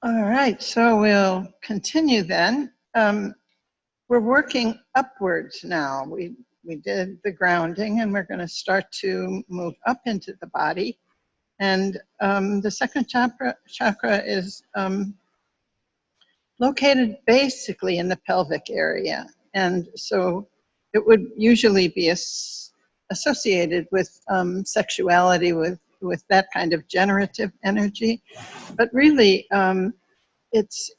All right, so we'll continue then. We're working upwards now. We did the grounding, and we're going to start to move up into the body. And the second chakra is located basically in the pelvic area. And so it would usually be associated with sexuality, with that kind of generative energy. But really, it's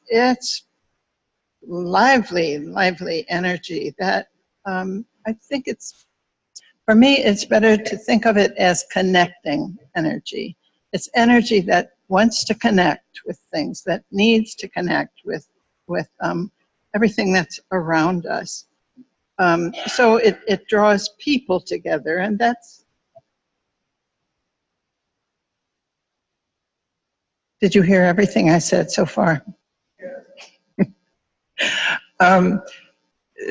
lively energy that I think for me, it's better to think of it as connecting energy. It's energy that wants to connect with things, that needs to connect with everything that's around us. So it draws people together, and that's. Did you hear everything I said so far?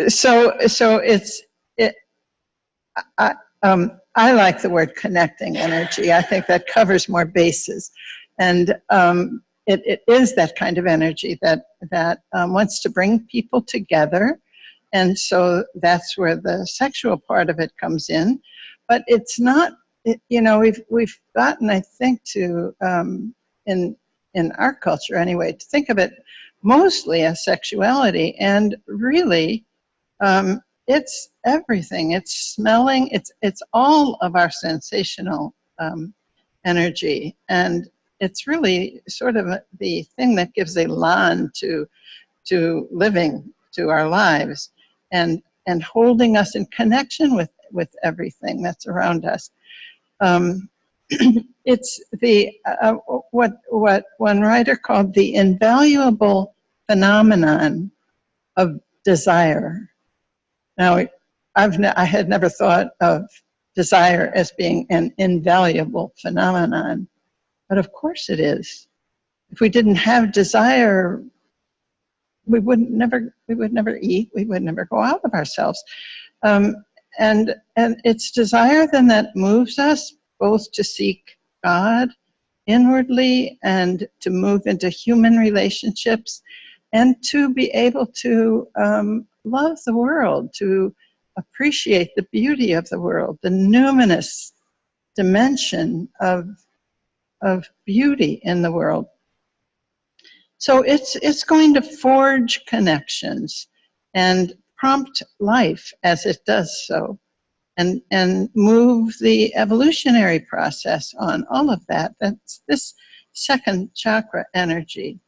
So I like the word connecting energy. I think that covers more bases, and it is that kind of energy that wants to bring people together, and so that's where the sexual part of it comes in. But it's not. You know, we've gotten, I think, to in our culture anyway, to think of it mostly as sexuality, and really. It's everything. It's smelling. It's all of our sensational energy, and it's really sort of the thing that gives elan to living, to our lives, and holding us in connection with everything that's around us. It's the what one writer called the invaluable phenomenon of desire. Now, I had never thought of desire as being an invaluable phenomenon, but of course it is. If we didn't have desire, we would never eat. We would never go out of ourselves. And it's desire then that moves us both to seek God inwardly and to move into human relationships, and to be able to love the world, to appreciate the beauty of the world, the numinous dimension of beauty in the world. So it's going to forge connections and prompt life as it does so, and move the evolutionary process on all of that. That's this second chakra energy.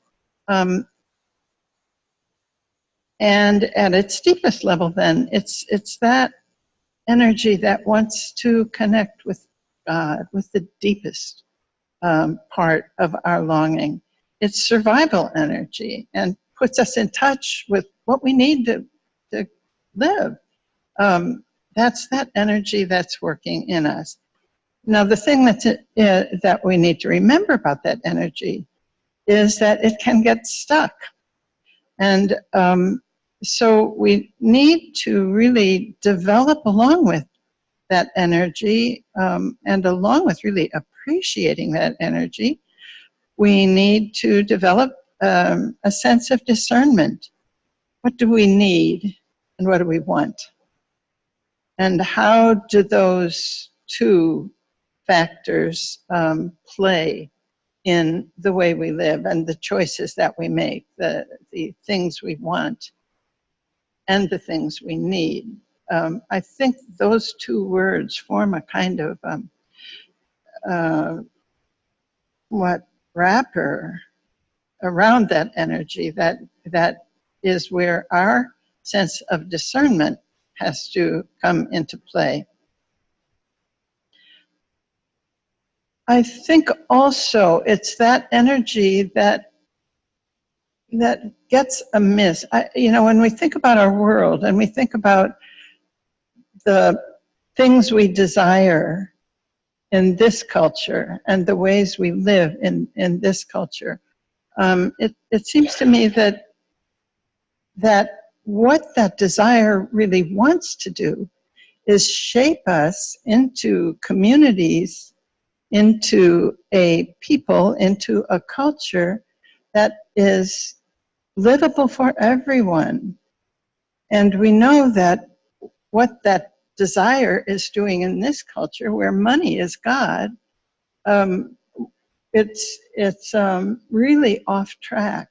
And at its deepest level, then, it's that energy that wants to connect with God, with the deepest part of our longing. It's survival energy and puts us in touch with what we need to live. That's that energy that's working in us. Now, the thing that we need to remember about that energy is that it can get stuck. And so we need to really develop along with that energy, and along with really appreciating that energy, we need to develop a sense of discernment. What do we need and what do we want? And how do those two factors play in the way we live and the choices that we make, the things we want and the things we need? I think those two words form a kind of wrapper around that energy that is where our sense of discernment has to come into play. I think also it's that energy that gets amiss. When we think about our world and we think about the things we desire in this culture and the ways we live in this culture, it seems to me that what that desire really wants to do is shape us into communities, into a people, into a culture that is livable for everyone. And we know that what that desire is doing in this culture, where money is God, it's really off track.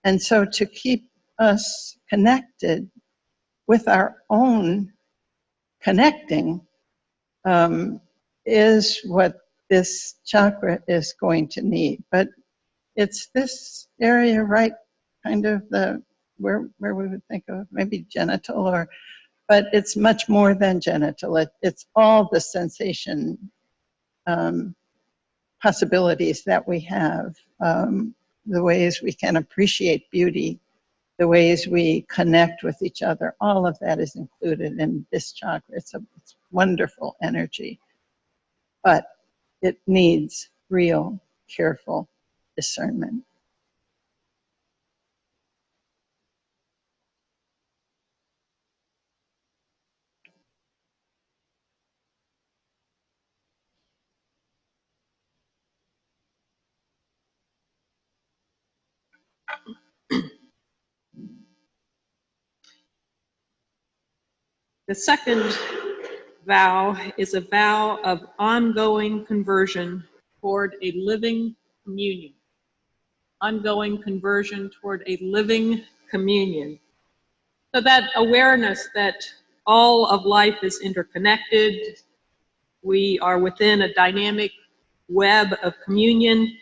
And so to keep us connected with our own connecting is what this chakra is going to need. But it's this area, right, kind of where we would think of maybe genital, but it's much more than genital. It's all the sensation possibilities that we have, the ways we can appreciate beauty, the ways we connect with each other. All of that is included in this chakra. It's wonderful energy, but it needs real, careful discernment. The second vow is a vow of ongoing conversion toward a living communion. Ongoing conversion toward a living communion. So that awareness that all of life is interconnected, we are within a dynamic web of communion,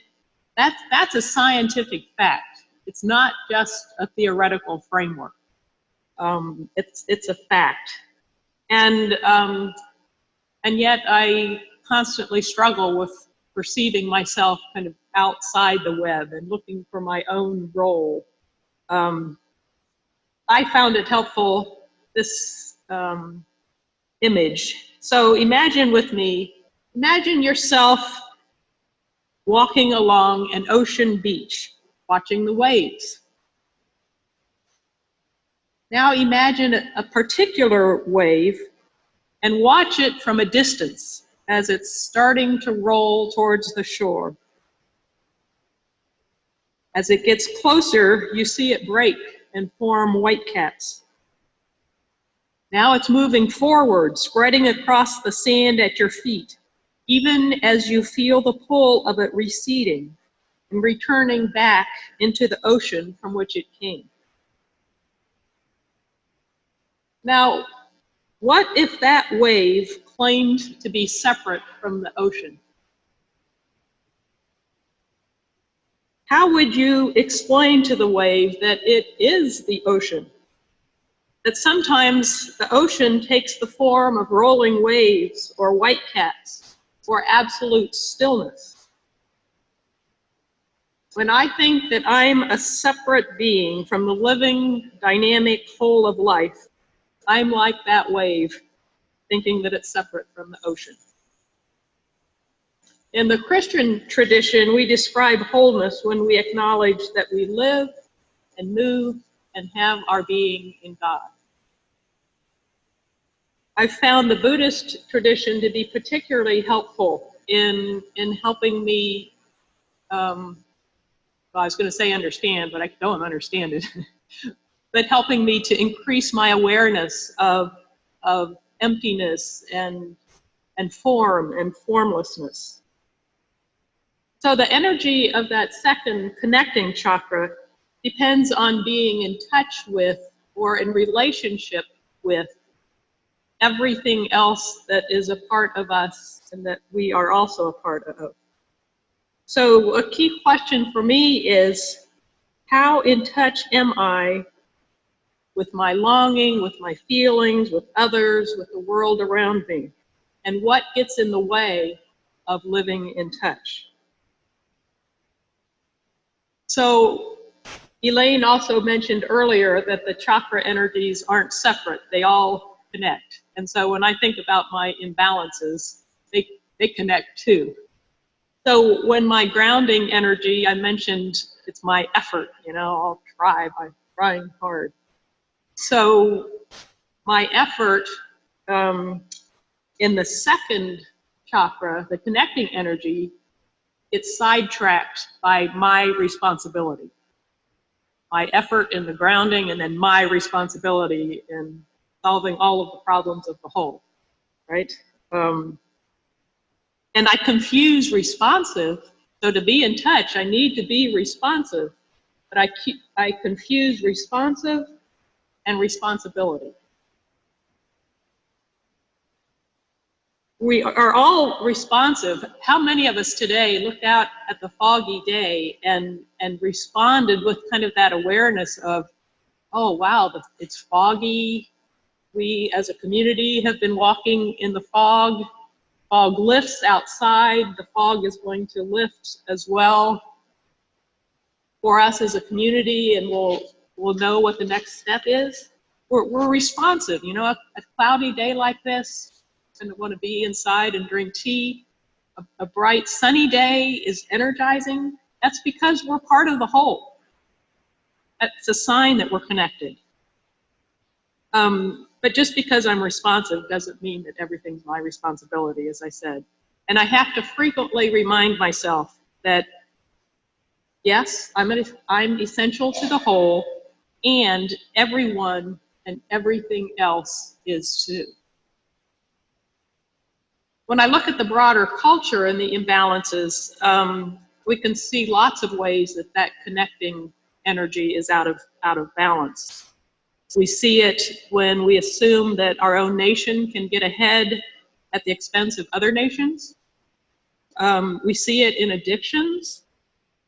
that's a scientific fact. It's not just a theoretical framework. It's a fact. And yet I constantly struggle with perceiving myself kind of outside the web and looking for my own role. I found it helpful, this image. So imagine with me, imagine yourself walking along an ocean beach, watching the waves. Now imagine a particular wave and watch it from a distance as it's starting to roll towards the shore. As it gets closer, you see it break and form whitecaps. Now it's moving forward, spreading across the sand at your feet, even as you feel the pull of it receding and returning back into the ocean from which it came. Now, what if that wave claimed to be separate from the ocean? How would you explain to the wave that it is the ocean that sometimes the ocean takes the form of rolling waves or whitecaps or absolute stillness. When I think that I'm a separate being from the living, dynamic whole of life, I'm like that wave, thinking that it's separate from the ocean. In the Christian tradition, we describe wholeness when we acknowledge that we live and move and have our being in God. I've found the Buddhist tradition to be particularly helpful in helping me, well, I was going to say understand, but I don't understand it, but helping me to increase my awareness of emptiness and form and formlessness. So the energy of that second connecting chakra depends on being in touch with or in relationship with everything else that is a part of us and that we are also a part of. So a key question for me is, how in touch am I with my longing, with my feelings, with others, with the world around me? And what gets in the way of living in touch? So Elaine also mentioned earlier that the chakra energies aren't separate, they all connect. And so when I think about my imbalances, they connect too. So when my grounding energy, I mentioned it's my effort, you know, I'll try by trying hard. So my effort in the second chakra, the connecting energy, it's sidetracked by my responsibility. My effort in the grounding and then my responsibility in solving all of the problems of the whole, right? And I confuse responsive. So to be in touch, I need to be responsive, but I confuse responsive and responsibility. We are all responsive. How many of us today looked out at the foggy day and responded with kind of that awareness of, oh, wow, it's foggy. We as a community have been walking in the fog. Fog lifts outside. The fog is going to lift as well for us as a community, and we'll know what the next step is. We're responsive. You know, a cloudy day like this, and want to be inside and drink tea. A bright sunny day is energizing. That's because we're part of the whole. That's a sign that we're connected. But just because I'm responsive doesn't mean that everything's my responsibility, as I said. And I have to frequently remind myself that, yes, I'm essential to the whole, and everyone and everything else is too. When I look at the broader culture and the imbalances, we can see lots of ways that connecting energy is out of balance. We see it when we assume that our own nation can get ahead at the expense of other nations. We see it in addictions.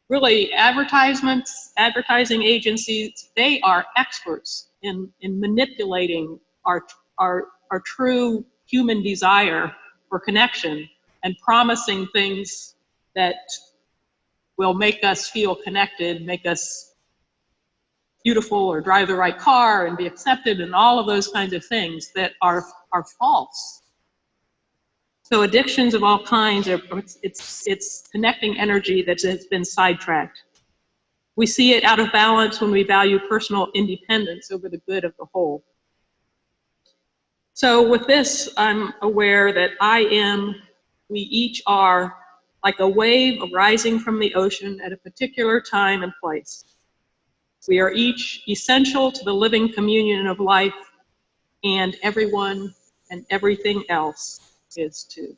Really, advertising agencies, they are experts in manipulating our true human desire for connection and promising things that will make us feel connected, make us beautiful or drive the right car and be accepted and all of those kinds of things that are false. So addictions of all kinds, it's connecting energy that has been sidetracked. We see it out of balance when we value personal independence over the good of the whole. So with this, I'm aware that we each are like a wave arising from the ocean at a particular time and place. We are each essential to the living communion of life, and everyone and everything else is too.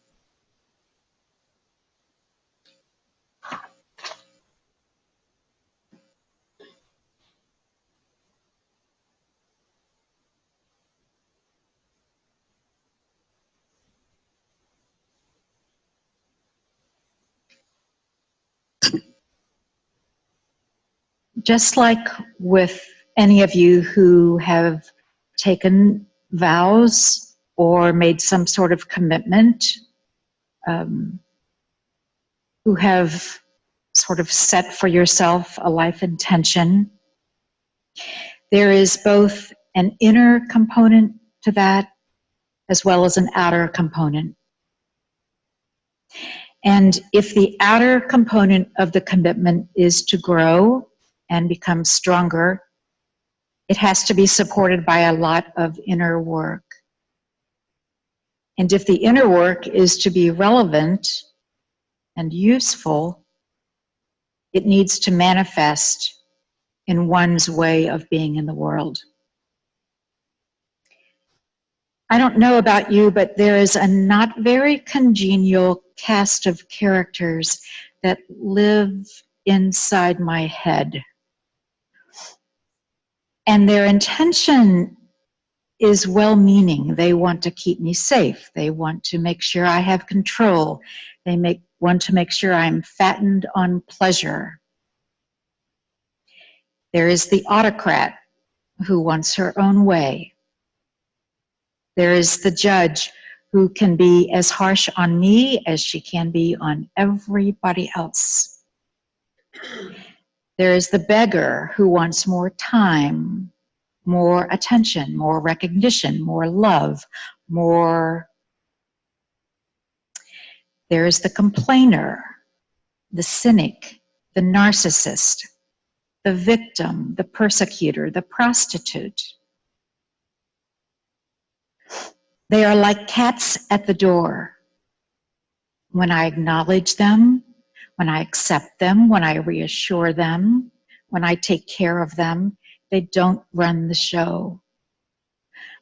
Just like with any of you who have taken vows or made some sort of commitment, who have sort of set for yourself a life intention. There is both an inner component to that as well as an outer component. And if the outer component of the commitment is to grow and become stronger, it has to be supported by a lot of inner work. And if the inner work is to be relevant and useful, it needs to manifest in one's way of being in the world. I don't know about you, but there is a not very congenial cast of characters that live inside my head. And their intention is well-meaning. They want to keep me safe. They want to make sure I have control. They want to make sure I'm fattened on pleasure. There is the autocrat who wants her own way. There is the judge who can be as harsh on me as she can be on everybody else. There is the beggar who wants more time, more attention, more recognition, more love, more. There is the complainer, the cynic, the narcissist, the victim, the persecutor, the prostitute. They are like cats at the door. When I acknowledge them, when I accept them, when I reassure them, when I take care of them, they don't run the show.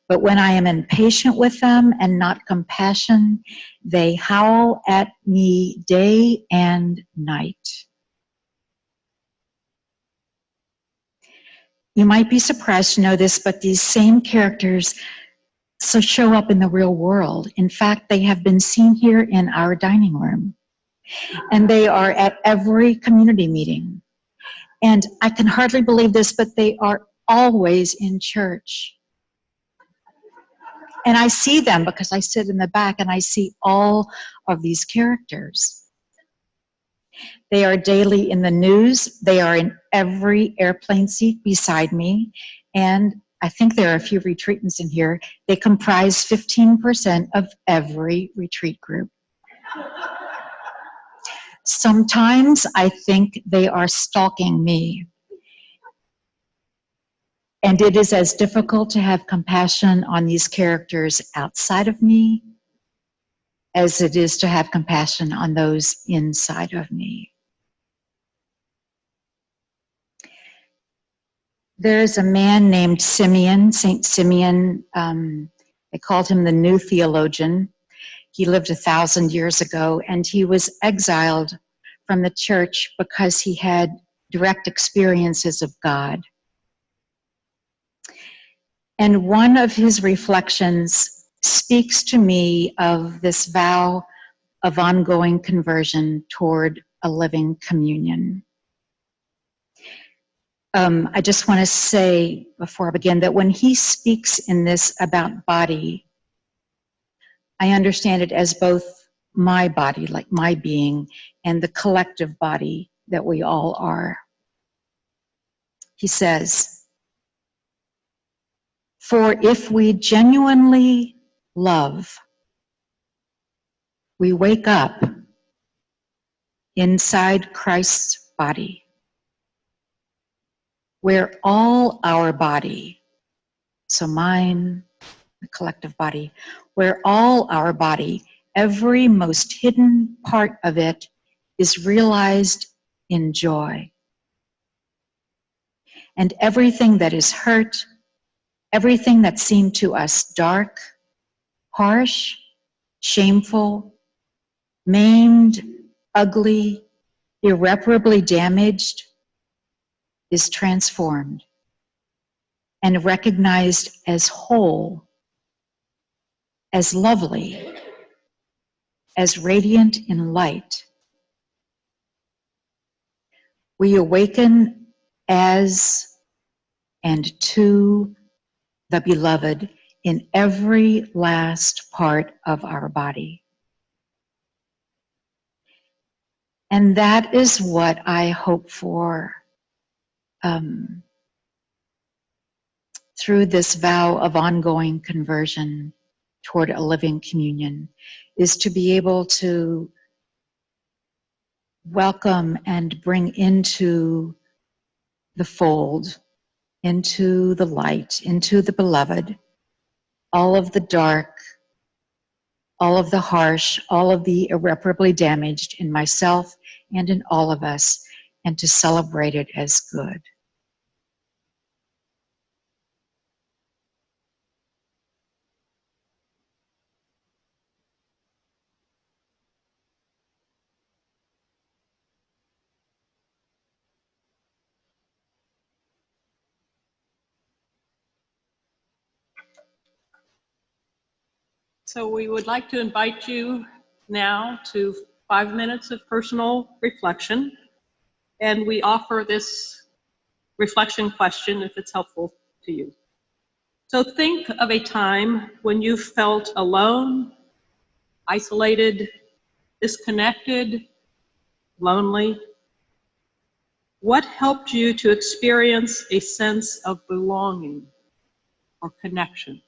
But when I am impatient with them and not compassion, they howl at me day and night. You might be surprised to know this, but these same characters show up in the real world. In fact, they have been seen here in our dining room. And they are at every community meeting. And I can hardly believe this, but they are always in church. And I see them because I sit in the back and I see all of these characters. They are daily in the news. They are in every airplane seat beside me. And I think there are a few retreatants in here. They comprise 15% of every retreat group. Sometimes I think they are stalking me. And it is as difficult to have compassion on these characters outside of me as it is to have compassion on those inside of me. There's a man named Simeon, Saint Simeon. They called him the new theologian. He lived 1,000 years ago, and he was exiled from the church because he had direct experiences of God. And one of his reflections speaks to me of this vow of ongoing conversion toward a living communion. I just want to say before I begin that when he speaks in this about body, I understand it as both my body, like my being, and the collective body that we all are. He says, "For if we genuinely love, we wake up inside Christ's body, where all our body, so mine, the collective body, where all our body, every most hidden part of it, is realized in joy. And everything that is hurt, everything that seemed to us dark, harsh, shameful, maimed, ugly, irreparably damaged, is transformed and recognized as whole, as lovely, as radiant in light. We awaken as and to the beloved in every last part of our body. And that is what I hope for through this vow of ongoing conversion toward a living communion, is to be able to welcome and bring into the fold, into the light, into the beloved, all of the dark, all of the harsh, all of the irreparably damaged in myself and in all of us, and to celebrate it as good. So we would like to invite you now to 5 minutes of personal reflection. And we offer this reflection question if it's helpful to you. So think of a time when you felt alone, isolated, disconnected, lonely. What helped you to experience a sense of belonging or connection?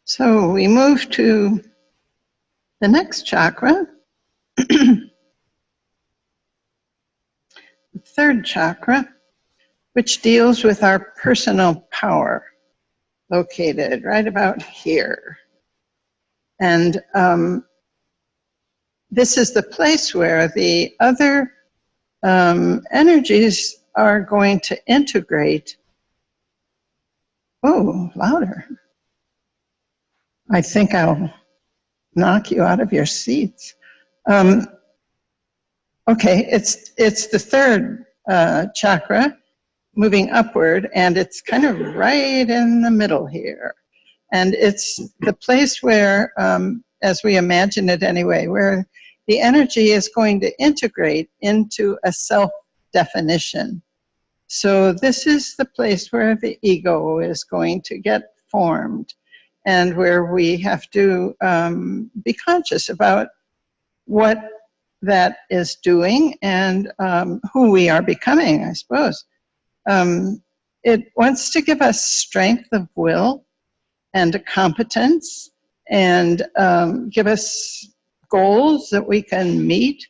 So we move to the next chakra, the third chakra, which deals with our personal power, located right about here. And this is the place where the other energies are going to integrate. Oh, louder. I think I'll knock you out of your seats. Okay, it's the third chakra, moving upward, and it's kind of right in the middle here. And it's the place where, as we imagine it anyway, where the energy is going to integrate into a self-definition. So this is the place where the ego is going to get formed, and where we have to be conscious about what that is doing and who we are becoming, I suppose. It wants to give us strength of will and competence, and give us goals that we can meet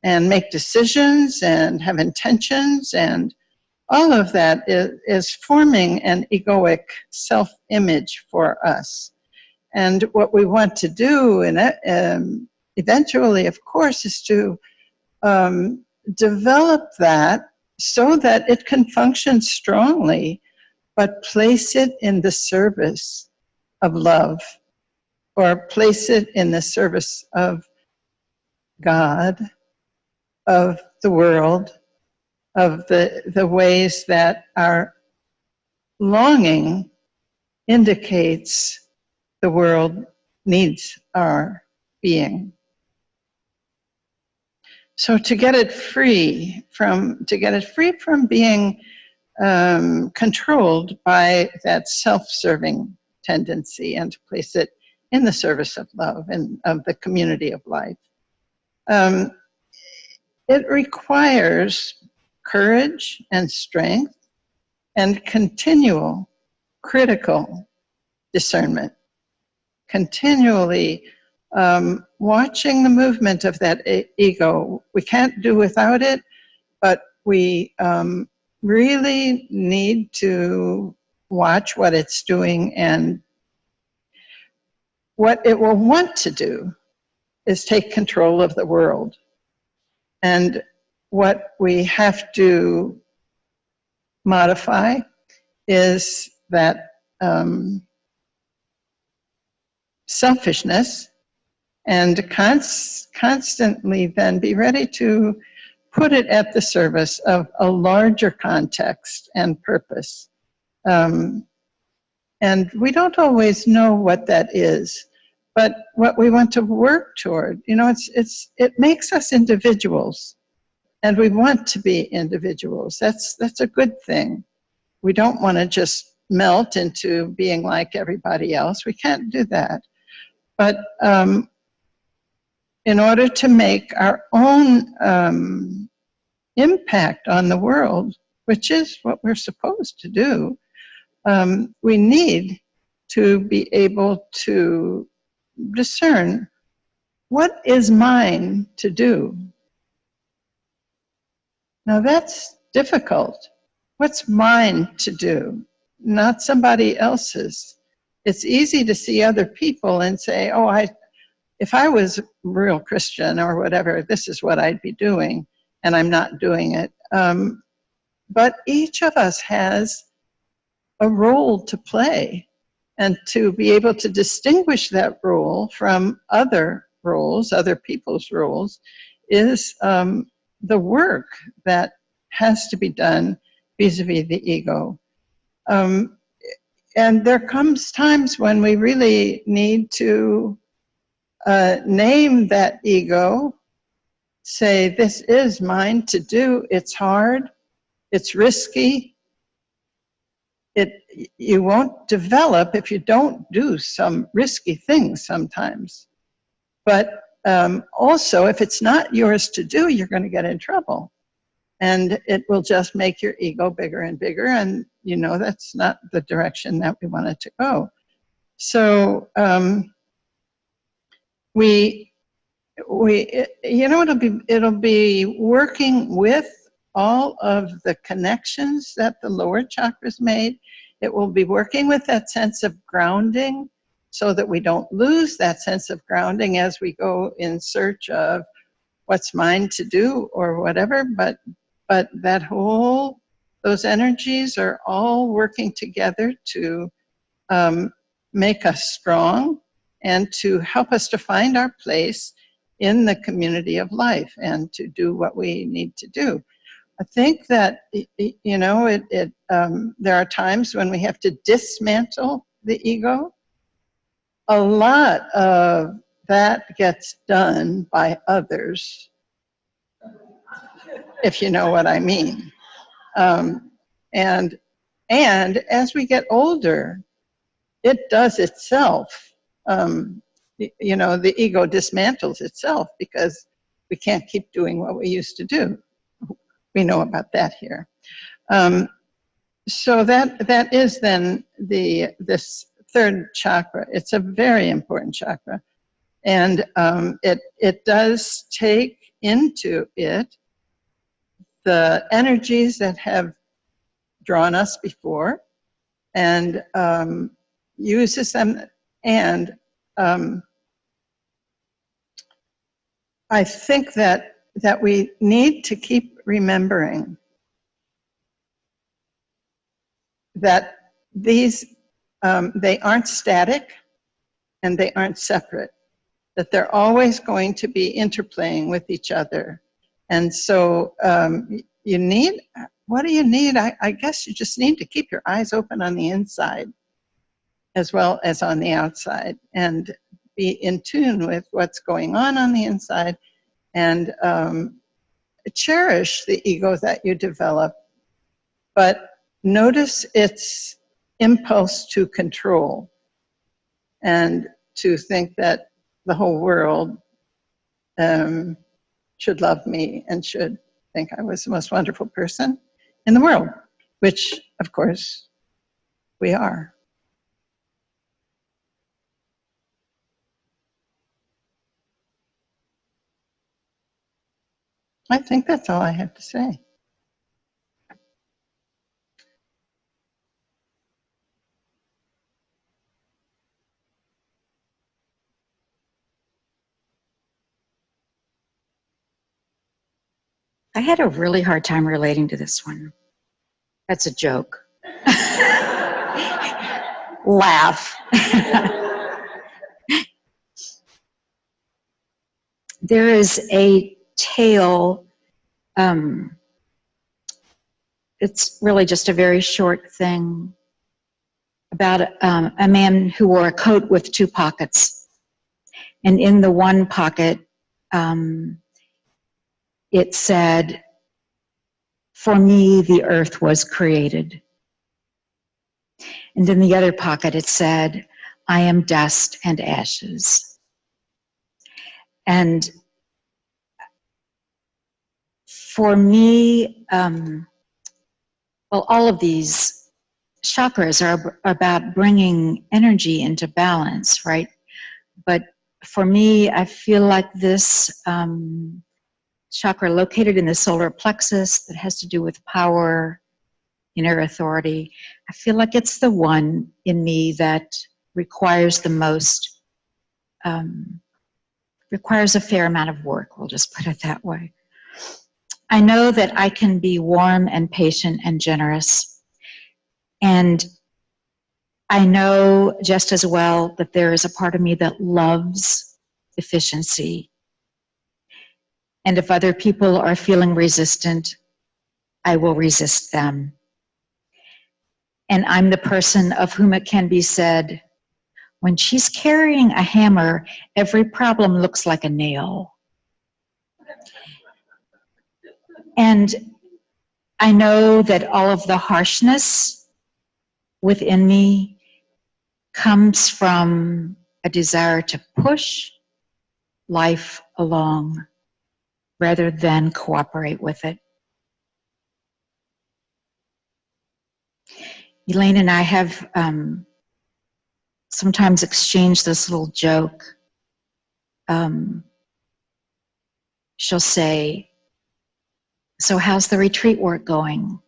and make decisions and have intentions, and all of that is forming an egoic self-image for us. And what we want to do, and eventually, of course, is to develop that so that it can function strongly, but place it in the service of love, or place it in the service of God, of the world, of the ways that our longing indicates the world needs our being. So to get it free from being controlled by that self-serving tendency, and to place it in the service of love and of the community of life. It requires courage and strength and continual critical discernment, continually watching the movement of that ego. We can't do without it, but we really need to watch what it's doing, and what it will want to do is take control of the world. And what we have to modify is that selfishness, and constantly then be ready to put it at the service of a larger context and purpose. And we don't always know what that is, but what we want to work toward, it makes us individuals, and we want to be individuals. That's a good thing. We don't want to just melt into being like everybody else. We can't do that. But in order to make our own impact on the world, which is what we're supposed to do, we need to be able to discern what is mine to do. Now that's difficult. What's mine to do, not somebody else's? It's easy to see other people and say, oh, if I was a real Christian or whatever, this is what I'd be doing, and I'm not doing it. but each of us has a role to play, and to be able to distinguish that role from other roles, other people's roles, is the work that has to be done vis-a-vis the ego. And there comes times when we really need to name that ego, say, this is mine to do, it's hard, it's risky. You won't develop if you don't do some risky things sometimes. But also, if it's not yours to do, you're going to get in trouble. And it will just make your ego bigger and bigger. And, you know, that's not the direction that we want it to go. So it'll be working with all of the connections that the lower chakras made. It will be working with that sense of grounding so that we don't lose that sense of grounding as we go in search of what's mine to do or whatever. But those energies are all working together to make us strong and to help us to find our place in the community of life and to do what we need to do. I think that, you know, there are times when we have to dismantle the ego. A lot of that gets done by others, if you know what I mean. And as we get older, it does itself. You know, the ego dismantles itself because we can't keep doing what we used to do. We know about that here. So that is then this third chakra. It's a very important chakra. And it does take into it the energies that have drawn us before and uses them. And I think that we need to keep remembering that these, they aren't static and they aren't separate, that they're always going to be interplaying with each other. And so you need, what do you need? I guess you just need to keep your eyes open on the inside as well as on the outside and be in tune with what's going on the inside, and cherish the ego that you develop, but notice its impulse to control and to think that the whole world should love me and should think I was the most wonderful person in the world, which, of course, we are. I think that's all I have to say. I had a really hard time relating to this one. That's a joke. Laugh. There is a tale, it's really just a very short thing, about a man who wore a coat with two pockets. And in the one pocket, it said, "For me, the earth was created." And in the other pocket, it said, "I am dust and ashes." And for me, well, all of these chakras are about bringing energy into balance, right? But for me, I feel like this chakra located in the solar plexus that has to do with power, inner authority, I feel like it's the one in me that requires the most, requires a fair amount of work, we'll just put it that way. I know that I can be warm and patient and generous. And I know just as well that there is a part of me that loves efficiency. And if other people are feeling resistant, I will resist them. And I'm the person of whom it can be said, when she's carrying a hammer, every problem looks like a nail. And I know that all of the harshness within me comes from a desire to push life along rather than cooperate with it. Elaine and I have sometimes exchanged this little joke. She'll say, "So how's the retreat work going?"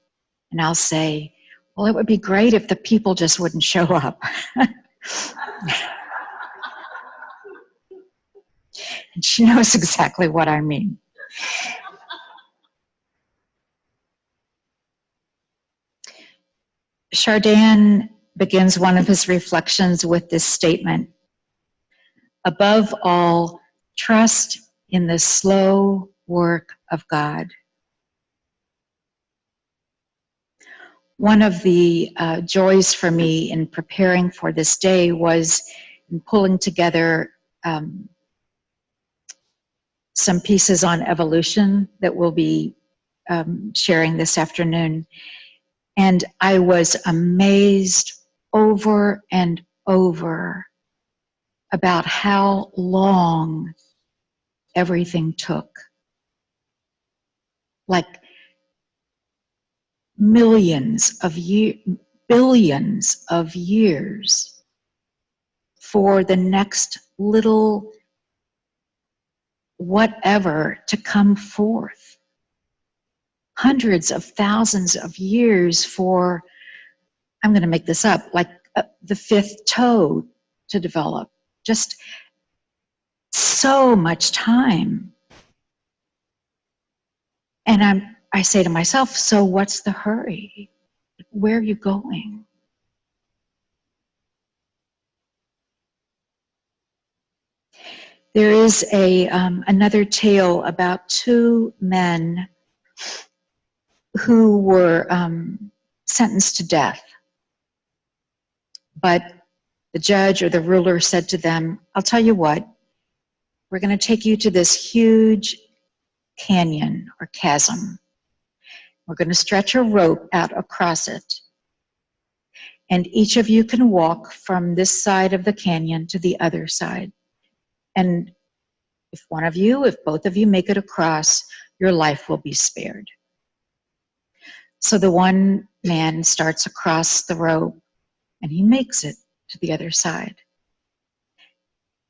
And I'll say, "Well, it would be great if the people just wouldn't show up." And she knows exactly what I mean. Chardin begins one of his reflections with this statement: above all, trust in the slow work of God. One of the joys for me in preparing for this day was in pulling together some pieces on evolution that we'll be sharing this afternoon. And I was amazed over and over about how long everything took. Like billions of years for the next little whatever to come forth. Hundreds of thousands of years for, I'm going to make this up, like the fifth toe to develop. Just so much time. And I say to myself, so what's the hurry? Where are you going? There is another tale about two men who were sentenced to death. But the judge or the ruler said to them, I'll tell you what, we're going to take you to this huge canyon or chasm. We're going to stretch a rope out across it. And each of you can walk from this side of the canyon to the other side. And if both of you make it across, your life will be spared. So the one man starts across the rope and he makes it to the other side.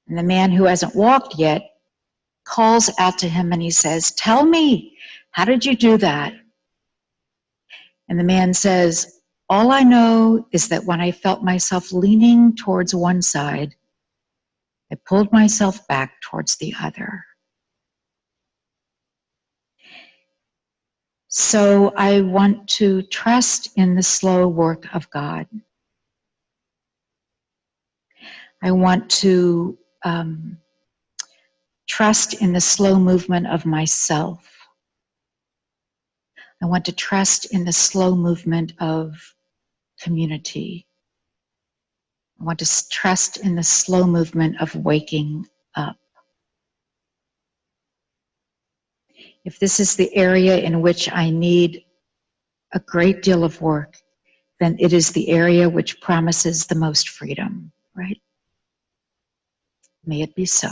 And the man who hasn't walked yet calls out to him and he says, tell me, how did you do that? And the man says, all I know is that when I felt myself leaning towards one side, I pulled myself back towards the other. So I want to trust in the slow work of God. I want to trust in the slow movement of myself. I want to trust in the slow movement of community. I want to trust in the slow movement of waking up. If this is the area in which I need a great deal of work, then it is the area which promises the most freedom, right? May it be so.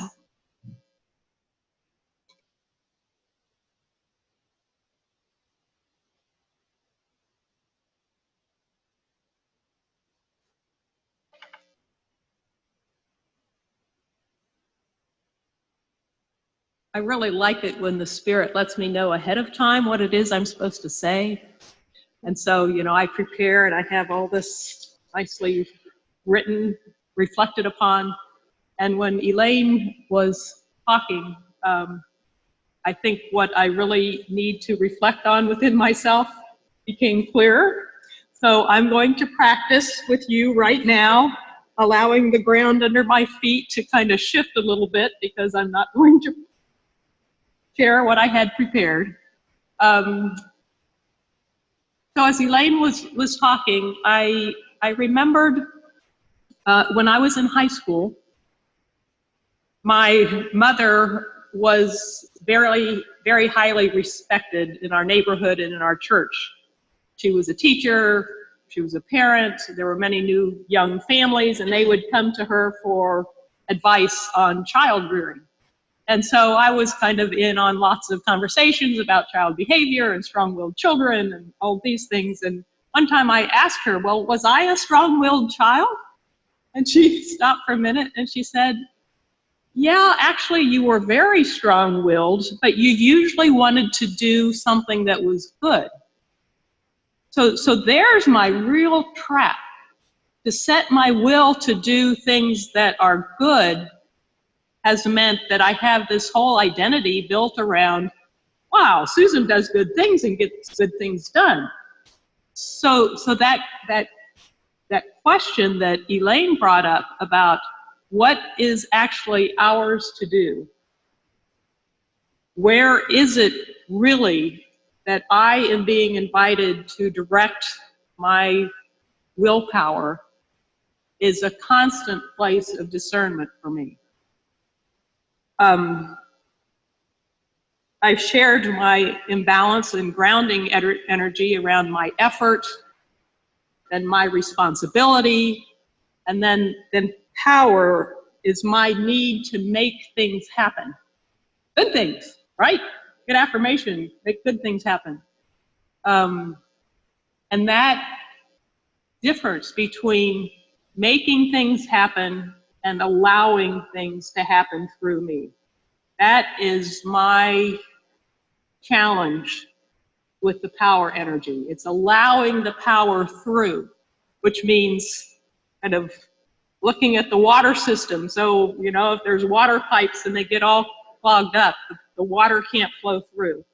I really like it when the Spirit lets me know ahead of time what it is I'm supposed to say. And so, I prepare and I have all this nicely written, reflected upon. And when Elaine was talking, I think what I really need to reflect on within myself became clearer. So I'm going to practice with you right now, allowing the ground under my feet to kind of shift a little bit because I'm not going to share what I had prepared. So as Elaine was talking, I remembered when I was in high school, my mother was very, very highly respected in our neighborhood and in our church. She was a teacher, she was a parent, there were many new young families, and they would come to her for advice on child rearing. And so I was kind of in on lots of conversations about child behavior and strong-willed children and all these things. And one time I asked her, well, was I a strong-willed child? And she stopped for a minute and she said, yeah, actually you were very strong-willed, but you usually wanted to do something that was good. So there's my real trap. To set my will to do things that are good has meant that I have this whole identity built around, wow, Susan does good things and gets good things done. So that question that Elaine brought up about what is actually ours to do, where is it really that I am being invited to direct my willpower, is a constant place of discernment for me. I've shared my imbalance and grounding energy around my effort and my responsibility, and then power is my need to make things happen. Good things, right? Good affirmation, make good things happen. And that difference between making things happen and allowing things to happen through me, that is my challenge with the power energy. It's allowing the power through, which means kind of looking at the water system. So, you know, if there's water pipes and they get all clogged up, the water can't flow through.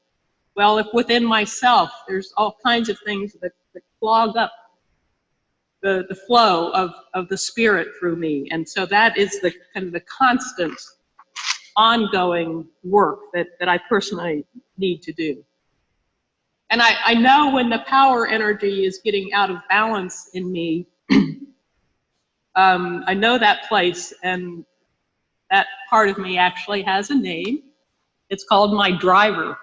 Well, if within myself, there's all kinds of things that clog up the flow of the spirit through me. And so that is the kind of the constant ongoing work that I personally need to do. And I know when the power energy is getting out of balance in me, I know that place, and that part of me actually has a name. It's called my driver.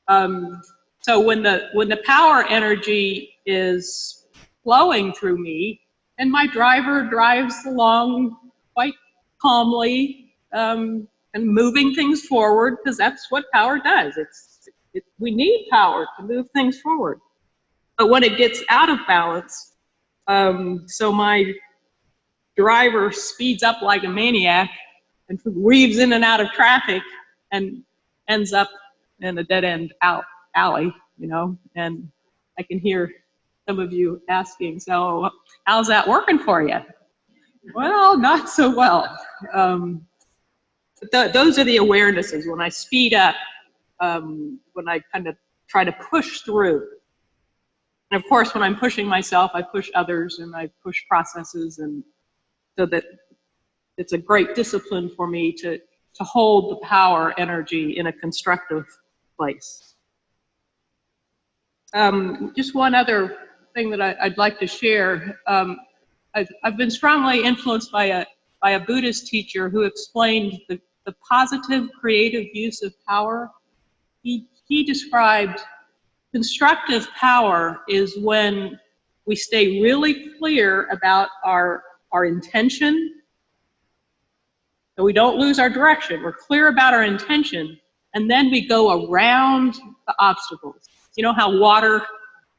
So when the power energy is flowing through me, and my driver drives along quite calmly, and moving things forward, because that's what power does. We need power to move things forward. But when it gets out of balance, so my driver speeds up like a maniac and weaves in and out of traffic and ends up in a dead-end alley, you know, and I can hear some of you asking, so how's that working for you? Well, not so well. Those are the awarenesses. When I speed up, when I kind of try to push through. And of course, when I'm pushing myself, I push others and I push processes, and so that it's a great discipline for me to hold the power energy in a constructive place. Just one other thing that I'd like to share. I've been strongly influenced by a Buddhist teacher who explained the positive creative use of power. He described constructive power is when we stay really clear about our intention, so we don't lose our direction. We're clear about our intention, and then we go around the obstacles. You know how water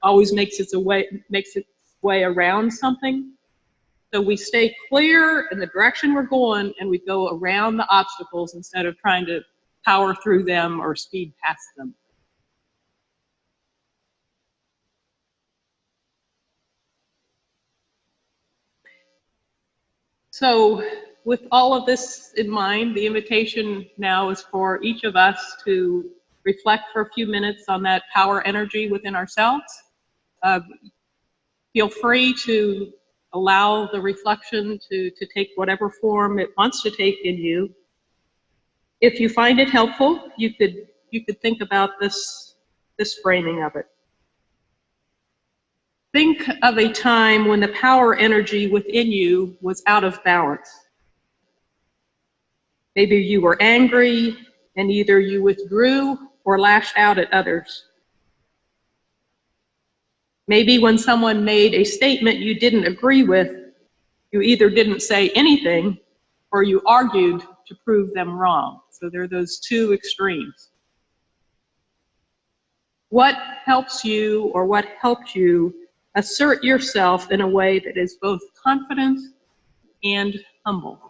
always makes its way around something? So we stay clear in the direction we're going, and we go around the obstacles instead of trying to power through them or speed past them. So with all of this in mind, the invitation now is for each of us to reflect for a few minutes on that power energy within ourselves. Uh, Feel free to allow the reflection to take whatever form it wants to take in you. If you find it helpful, you could think about this framing of it. Think of a time when the power energy within you was out of balance. Maybe you were angry and either you withdrew or lashed out at others. Maybe when someone made a statement you didn't agree with, you either didn't say anything or you argued to prove them wrong. So there are those two extremes. What helps you or what helped you assert yourself in a way that is both confident and humble?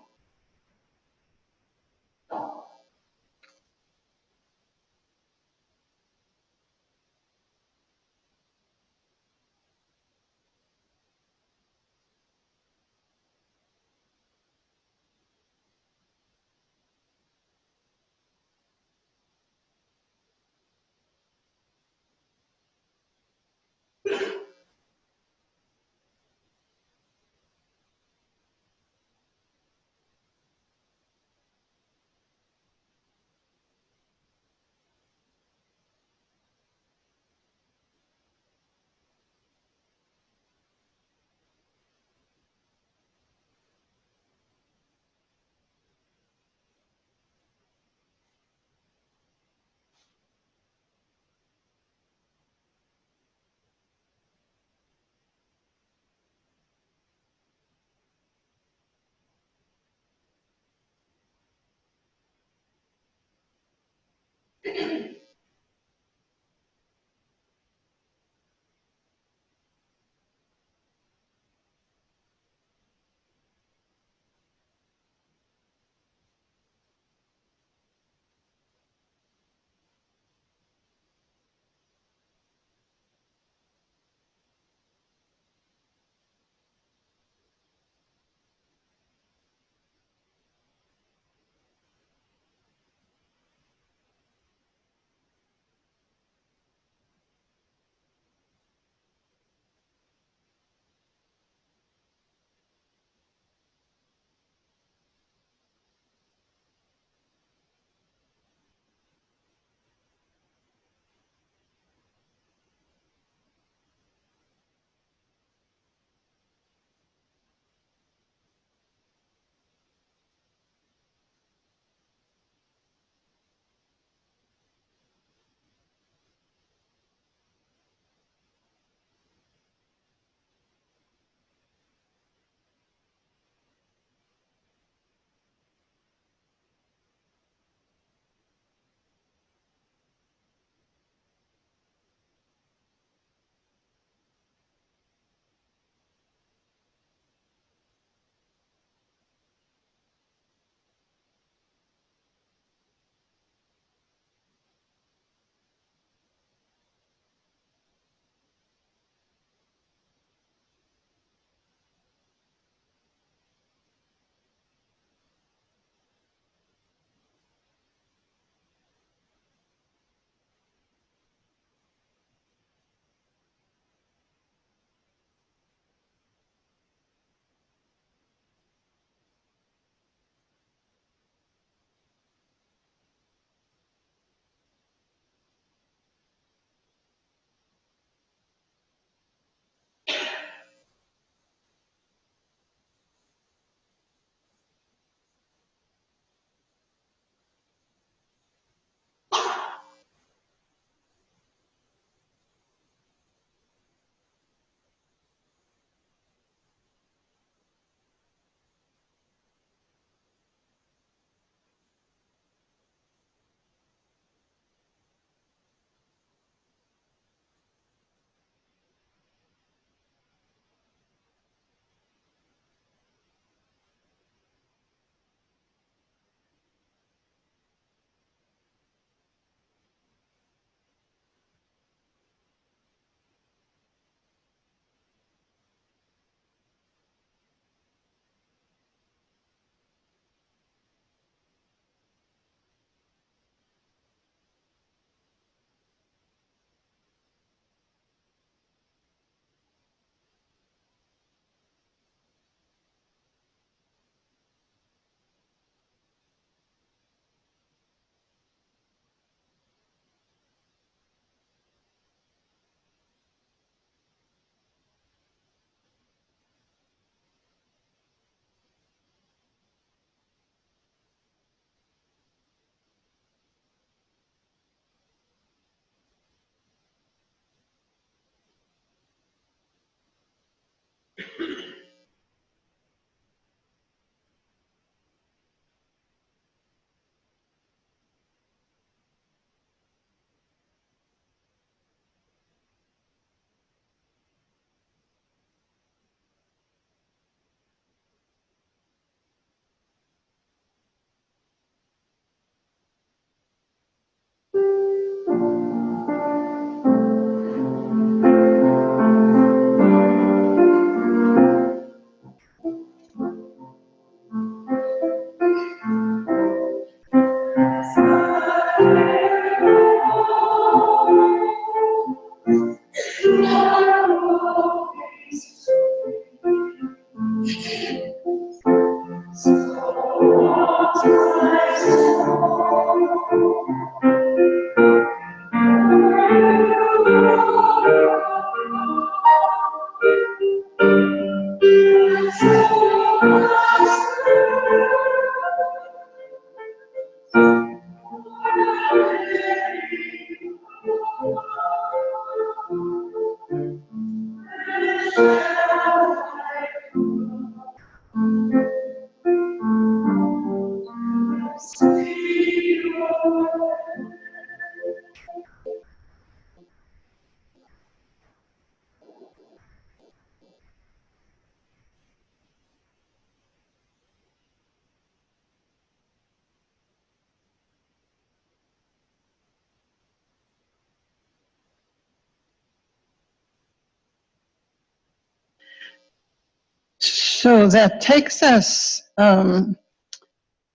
So that takes us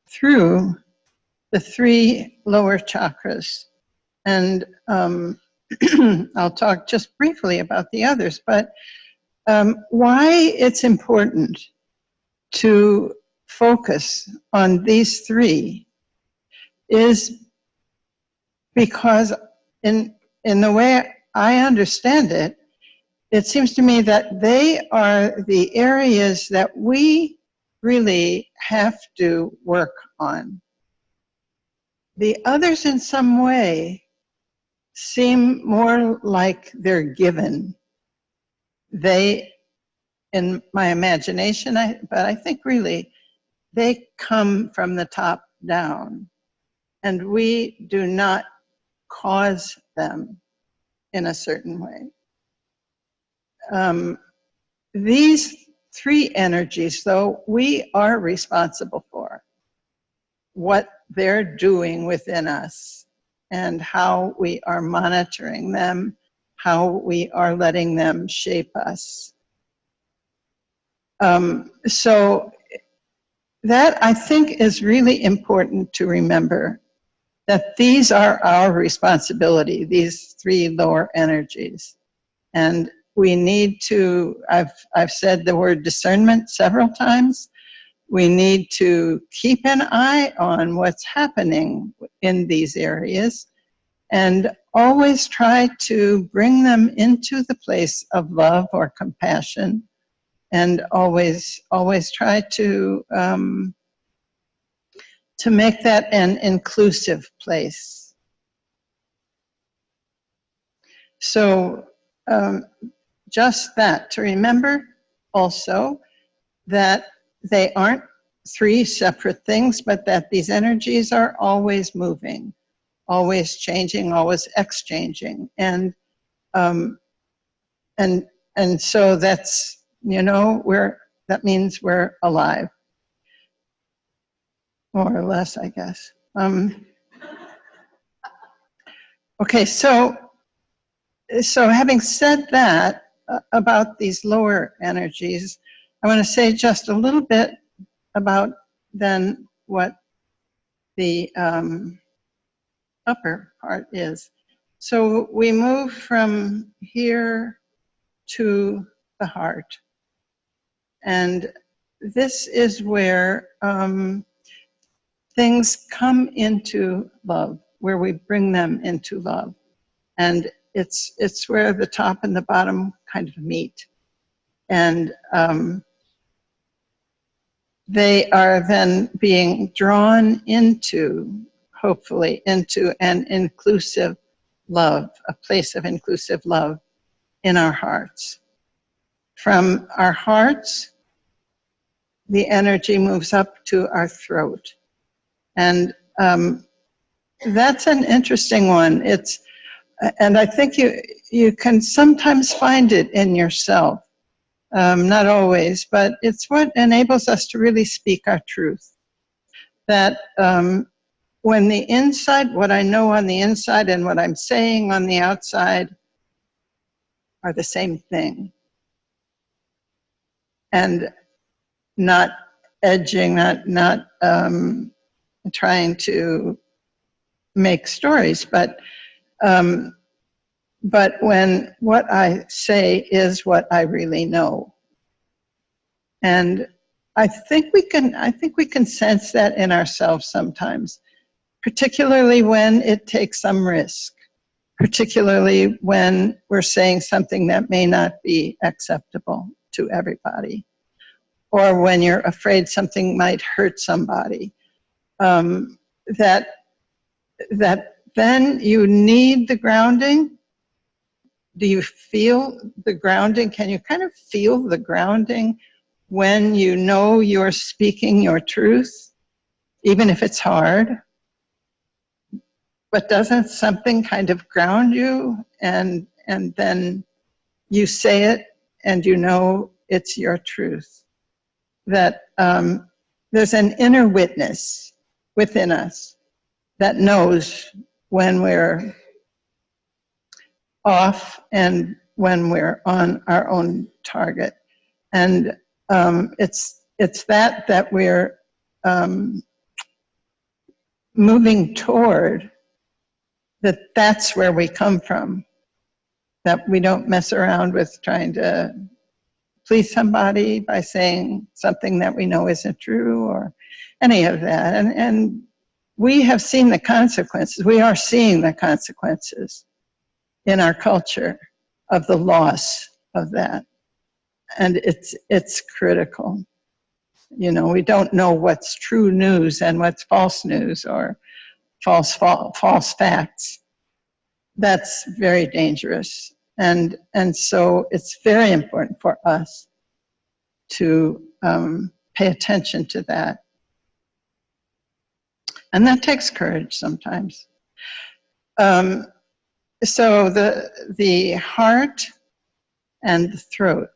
through the 3 lower chakras. And I'll talk just briefly about the others, but why it's important to focus on these 3 is because in the way I understand it, it seems to me that they are the areas that we really have to work on. The others in some way seem more like they're given. They, in my imagination, but I think really they come from the top down, and we do not cause them in a certain way. These 3 energies, though, we are responsible for what they're doing within us and how we are monitoring them, how we are letting them shape us. So that, I think, is really important to remember, that these are our responsibility, these 3 lower energies. And we need to, I've said the word discernment several times. We need to keep an eye on what's happening in these areas and always try to bring them into the place of love or compassion, and always try to make that an inclusive place. So just that, to remember also that they aren't 3 separate things, but that these energies are always moving, always changing, always exchanging. And so that's, you know, that means we're alive, more or less, I guess. Okay, so having said that about these lower energies, I want to say just a little bit about then what the upper part is. So we move from here to the heart. And this is where things come into love, where we bring them into love. And it's where the top and the bottom kind of meet. And they are then being drawn into, hopefully, into an inclusive love, a place of inclusive love in our hearts. From our hearts, the energy moves up to our throat. And that's an interesting one. And I think you can sometimes find it in yourself. Not always, but it's what enables us to really speak our truth. That when the inside, what I know on the inside and what I'm saying on the outside are the same thing. And not edging, not trying to make stories, but when what I say is what I really know. And I think we can sense that in ourselves sometimes, particularly when it takes some risk, particularly when we're saying something that may not be acceptable to everybody, or when you're afraid something might hurt somebody. That then you need the grounding. Do you feel the grounding? Can you kind of feel the grounding when you know you're speaking your truth, even if it's hard? But doesn't something kind of ground you, and then you say it and you know it's your truth? That there's an inner witness within us that knows when we're off and when we're on our own target. And it's that we're moving toward, that's where we come from, that we don't mess around with trying to please somebody by saying something that we know isn't true or any of that. And we have seen the consequences. We are seeing the consequences in our culture of the loss of that. And it's critical. You know, we don't know what's true news and what's false news or false facts. That's very dangerous. And so it's very important for us to pay attention to that. And that takes courage sometimes. So the heart and the throat,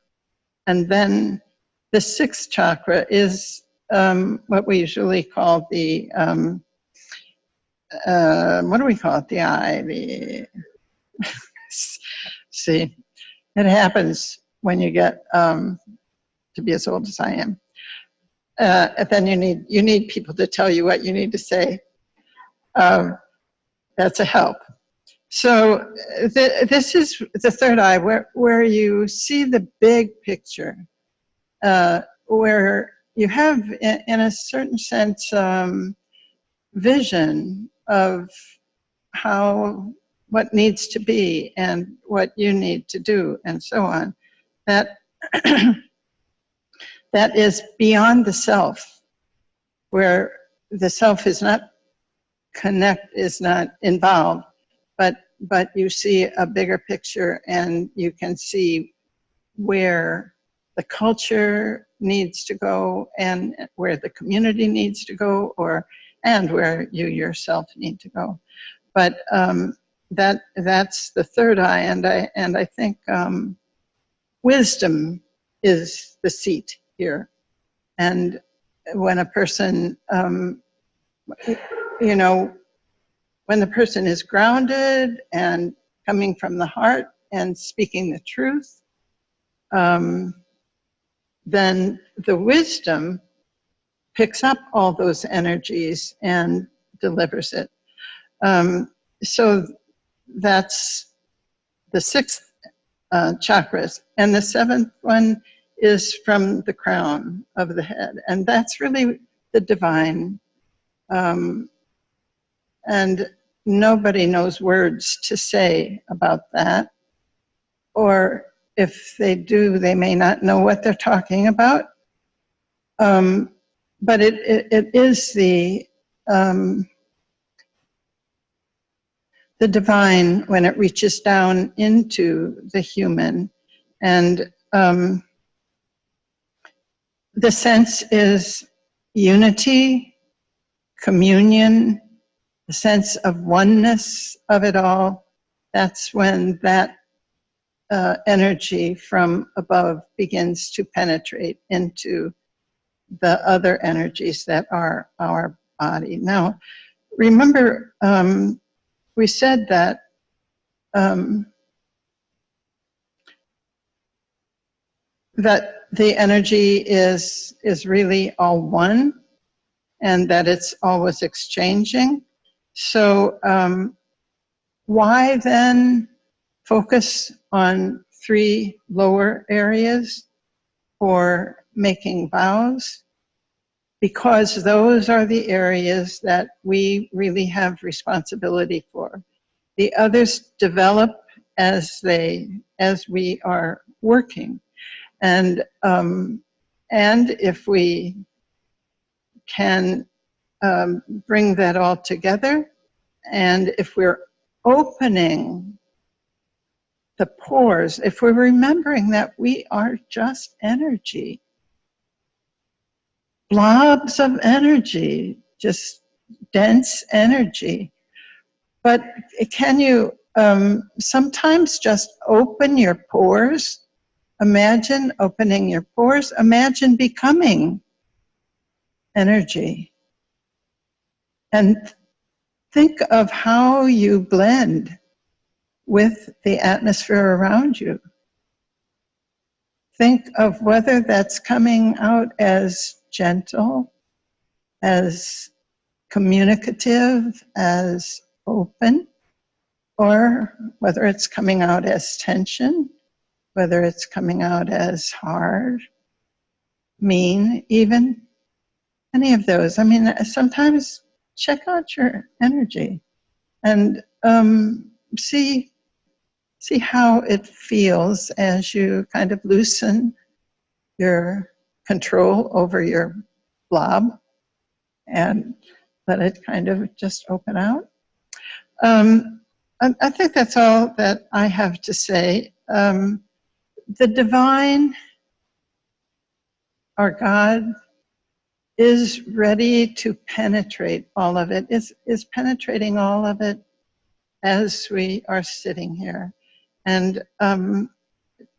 and then the sixth chakra is what we usually call the, what do we call it? The eye, see, it happens when you get to be as old as I am. And then you need people to tell you what you need to say. That's a help. So this is the third eye, where you see the big picture, where you have, in a certain sense, vision of what needs to be and what you need to do and so on. That that is beyond the self, where the self is not involved, but you see a bigger picture, and you can see where the culture needs to go and where the community needs to go, and where you yourself need to go. But that's the third eye, and I think wisdom is the seat here. And when a person, you know, when the person is grounded and coming from the heart and speaking the truth, then the wisdom picks up all those energies and delivers it. So that's the sixth chakras. And the seventh one is from the crown of the head. And that's really the divine. And nobody knows words to say about that. Or if they do, they may not know what they're talking about. But it is the divine when it reaches down into the human. And the sense is unity, communion, the sense of oneness of it all. That's when that energy from above begins to penetrate into the other energies that are our body. Now, remember, we said that that the energy is really all one, and that it's always exchanging. So why then focus on 3 lower areas for making vows? Because those are the areas that we really have responsibility for. The others develop as we are working. And if we can bring that all together, and if we're opening the pores, if we're remembering that we are just energy, blobs of energy, just dense energy. But can you sometimes just open your pores? Imagine opening your pores. Imagine becoming energy. And think of how you blend with the atmosphere around you. Think of whether that's coming out as gentle, as communicative, as open, or whether it's coming out as tension, whether it's coming out as hard, mean, even any of those. I mean, sometimes check out your energy and see how it feels as you kind of loosen your control over your blob and let it kind of just open out. I think that's all that I have to say. The divine, our God, is ready to penetrate all of it, is penetrating all of it as we are sitting here. And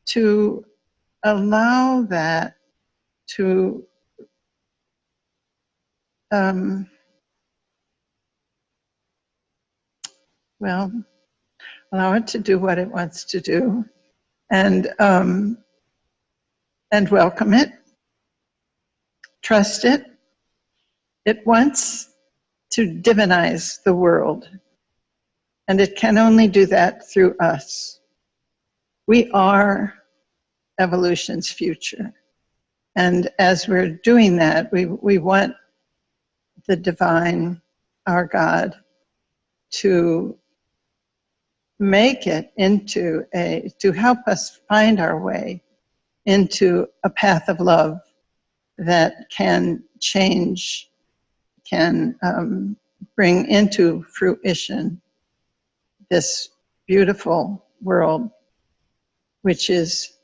to allow that to allow it to do what it wants to do, and welcome it, trust it. It wants to divinize the world, and it can only do that through us. We are evolution's future, and as we're doing that, we want the divine, our God, to make it into to help us find our way into a path of love that can change, can bring into fruition this beautiful world, which is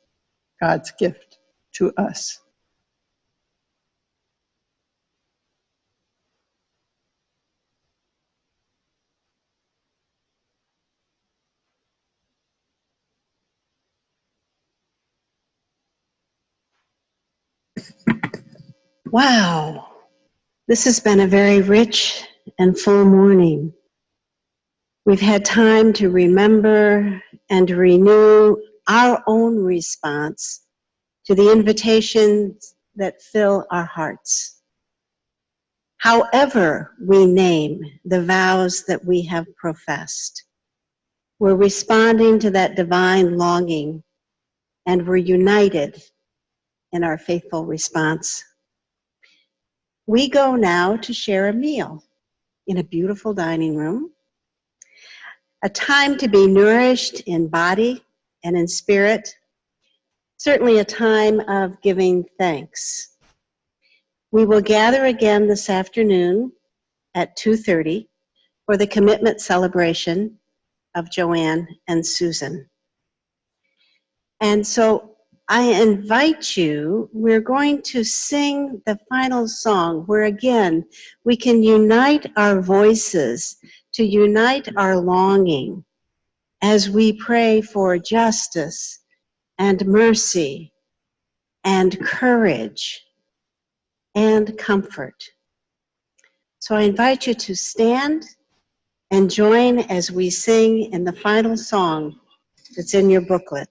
God's gift to us. Wow, this has been a very rich and full morning. We've had time to remember and to renew our own response to the invitations that fill our hearts. However we name the vows that we have professed, we're responding to that divine longing, and we're united in our faithful response. We go now to share a meal in a beautiful dining room, a time to be nourished in body and in spirit, certainly a time of giving thanks. We will gather again this afternoon at 2:30 for the commitment celebration of Joanne and Susan. And so I invite you, we're going to sing the final song where again, we can unite our voices to unite our longing as we pray for justice and mercy and courage and comfort. So I invite you to stand and join as we sing in the final song that's in your booklet.